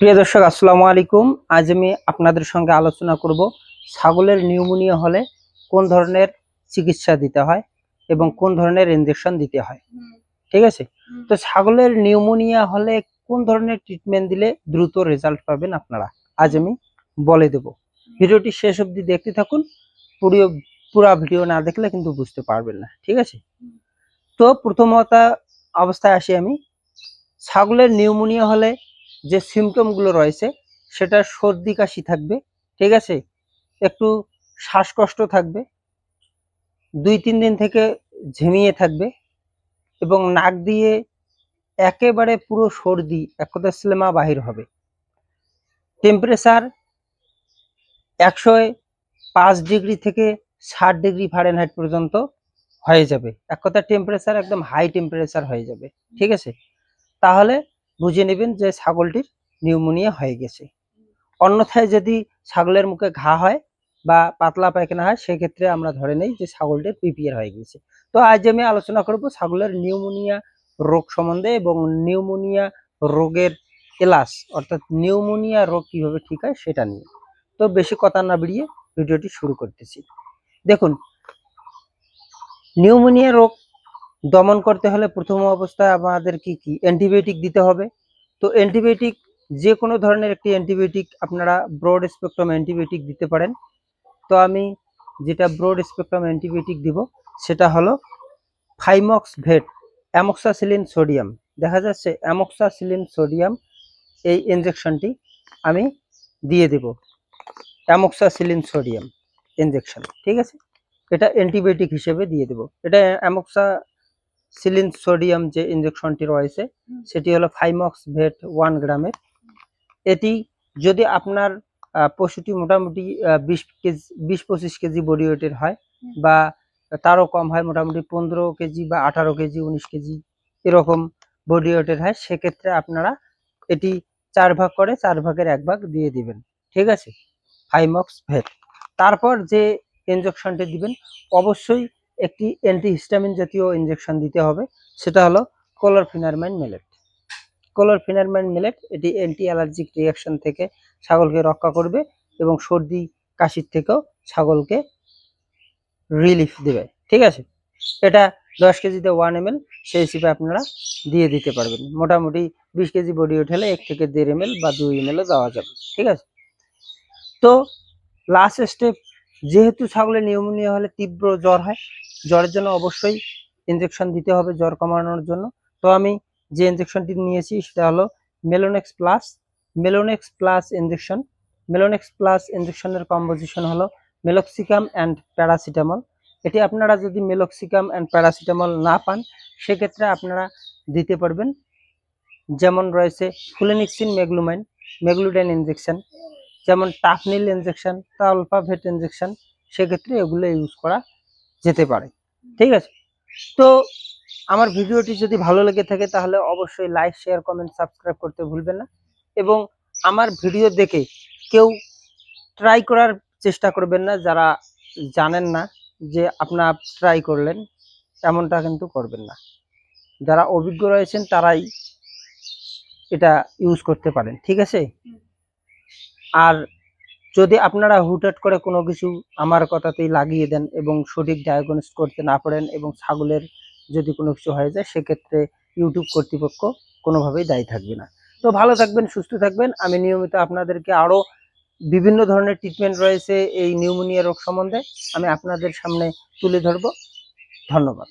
প্রিয় দর্শক আসসালামু আলাইকুম। আজ আমি আপনাদের সঙ্গে আলোচনা করব ছাগলের নিউমোনিয়া হলে কোন ধরনের চিকিৎসা দিতে হয় এবং কোন ধরনের ইনজেকশন দিতে হয়। ঠিক আছে, তো ছাগলের নিউমোনিয়া হলে কোন ধরনের ট্রিটমেন্ট দিলে দ্রুত রেজাল্ট পাবেন আপনারা আজ আমি বলে দেব। ভিডিওটি শেষ অবধি দেখতে থাকুন। পুরো ভিডিও না দেখলে কিন্তু বুঝতে পারবেন না। ঠিক আছে, তো প্রথমত অবস্থায় আসি আমি। ছাগলের নিউমোনিয়া হলে যে সিমটমগুলো রয়েছে সেটা সর্দি কাশি থাকবে। ঠিক আছে, একটু শ্বাসকষ্ট থাকবে, 2-3 দিন থেকে ঝিমিয়ে থাকবে এবং নাক দিয়ে একেবারে পুরো সর্দি এক কথা স্লেমা বাহির হবে। টেম্পারেচার 105 ডিগ্রি থেকে 60 ডিগ্রি ফারেনহাইট পর্যন্ত হয়ে যাবে। এক কথা টেম্পারেচার একদম হাই টেম্পারেচার হয়ে যাবে। ঠিক আছে, তাহলে বুঝে নেবেন যে ছাগলটির নিউমোনিয়া হয়ে গেছে। অন্যথায় যদি ছাগলের মুখে ঘা হয় বা পাতলা পায়খানা হয় সেক্ষেত্রে আমরা ধরে নেই যে ছাগলটির পিপিআর হয়ে গেছে। তো আজ আমি আলোচনা করব ছাগলের নিউমোনিয়া রোগ সম্বন্ধে এবং নিউমোনিয়া রোগের এলাজ অর্থাৎ নিউমোনিয়া রোগ কিভাবে ঠিক হয় সেটা নিয়ে। তো বেশি কথা না বাড়িয়ে ভিডিওটি শুরু করতেছি। দেখুন, নিউমোনিয়া রোগ দমন করতে হলে প্রথম অবস্থায় আমাদের কি অ্যান্টিবায়োটিক দিতে হবে। তো অ্যান্টিবায়োটিক যে কোনো ধরনের একটি অ্যান্টিবায়োটিক আপনারা ব্রড স্পেকট্রাম অ্যান্টিবায়োটিক দিতে পারেন। তো আমি যেটা ব্রড স্পেকট্রাম অ্যান্টিবায়োটিক দিব সেটা হলো ফাইমক্স ভেট অ্যামক্সাসিলিন সোডিয়াম। দেখা যাচ্ছে অ্যামক্সাসিলিন সোডিয়াম, এই ইনজেকশনটি আমি দিয়ে দেব। অ্যামক্সাসিলিন সোডিয়াম ইনজেকশন, ঠিক আছে, এটা অ্যান্টিবায়োটিক হিসেবে দিয়ে দেব। এটা অ্যামক্সাসিলিন সোডিয়াম যে ইনজেকশনটি রয়েছে সেটি হলো ফাইমক্স ভেট 1 গ্রামের। এটি যদি আপনার পশুটি মোটামুটি 20-25 কেজি বডি ওয়েটের হয় বা তারও কম হয়, মোটামুটি 15 কেজি বা 18 কেজি 19 কেজি এরকম বডি ওয়েটের হয়, সেক্ষেত্রে আপনারা এটি 4 ভাগ করে 4 ভাগের 1 ভাগ দিয়ে দিবেন। ঠিক আছে, ফাইমক্স ভেট। তারপর যে ইনজেকশনটি দিবেন অবশ্যই একটি অ্যান্টিহিস্টামিন জাতীয় ইনজেকশন দিতে হবে, সেটা হলো ক্লোরফেনারমাইন মেলেট। ক্লোরফেনারমাইন মেলেট এটি অ্যান্টি অ্যালার্জিক রিঅ্যাকশন থেকে ছাগলকে রক্ষা করবে এবং সর্দি কাশির থেকেও ছাগলকে রিলিফ দেবে। ঠিক আছে, এটা 10 কেজিতে 1 ml সেই হিসেবে আপনারা দিয়ে দিতে পারবেন। মোটামুটি 20 কেজি বডি ওয়েট হলে 1 থেকে 1.5 ml বা 2 ml দেওয়া যাবে। ঠিক আছে, তো লাস্ট স্টেপ, যেহেতু ছাগলের নিউমোনিয়া হলে তীব্র জ্বর হয়, জ্বরের জন্য অবশ্যই ইনজেকশন দিতে হবে জ্বর কমানোর জন্য। তো আমি যে ইনজেকশনটি নিয়েছি সেটা হলো Melonex plus. Melonex plus injection. Melonex plus ইনজেকশনের কম্পোজিশন হলো মেলক্সিকাম অ্যান্ড প্যারাসিটামল। এটি আপনারা যদি মেলক্সিকাম অ্যান্ড প্যারাসিটামল না পান সেক্ষেত্রে আপনারা দিতে পারবেন, যেমন রয়েছে ফুলেনিক্সিন মেগলুমাইন, মেগলুডাইন ইনজেকশন, যেমন টাফনিল ইনজেকশন, তালফাভেট ইনজেকশন, সেক্ষেত্রে এগুলো ইউজ করা যেতে পারে। ঠিক আছে, তো আমার ভিডিওটি যদি ভালো লেগে থাকে তাহলে অবশ্যই লাইক শেয়ার কমেন্ট সাবস্ক্রাইব করতে ভুলবেন না এবং আমার ভিডিও দেখে কেউ ট্রাই করার চেষ্টা করবেন না, যারা জানেন না যে আপনার ট্রাই করলেন এমনটা কিন্তু করবেন না। যারা অভিজ্ঞ রয়েছেন তারাই এটা ইউজ করতে পারেন। ঠিক আছে, আর যদি আপনারা হুটহাট করে কোনো কিছু আমার কথাতেই লাগিয়ে দেন এবং সঠিক ডায়াগনোস করতে না পারেন এবং ছাগলের যদি কোনো কিছু হয়ে যায় সেক্ষেত্রে ইউটিউব কর্তৃপক্ষ কোনোভাবেই দায়ী থাকবে না। তো ভালো থাকবেন, সুস্থ থাকবেন। আমি নিয়মিত আপনাদেরকে আরও বিভিন্ন ধরনের ট্রিটমেন্ট রয়েছে এই নিউমোনিয়া রোগ সম্বন্ধে আমি আপনাদের সামনে তুলে ধরব। ধন্যবাদ।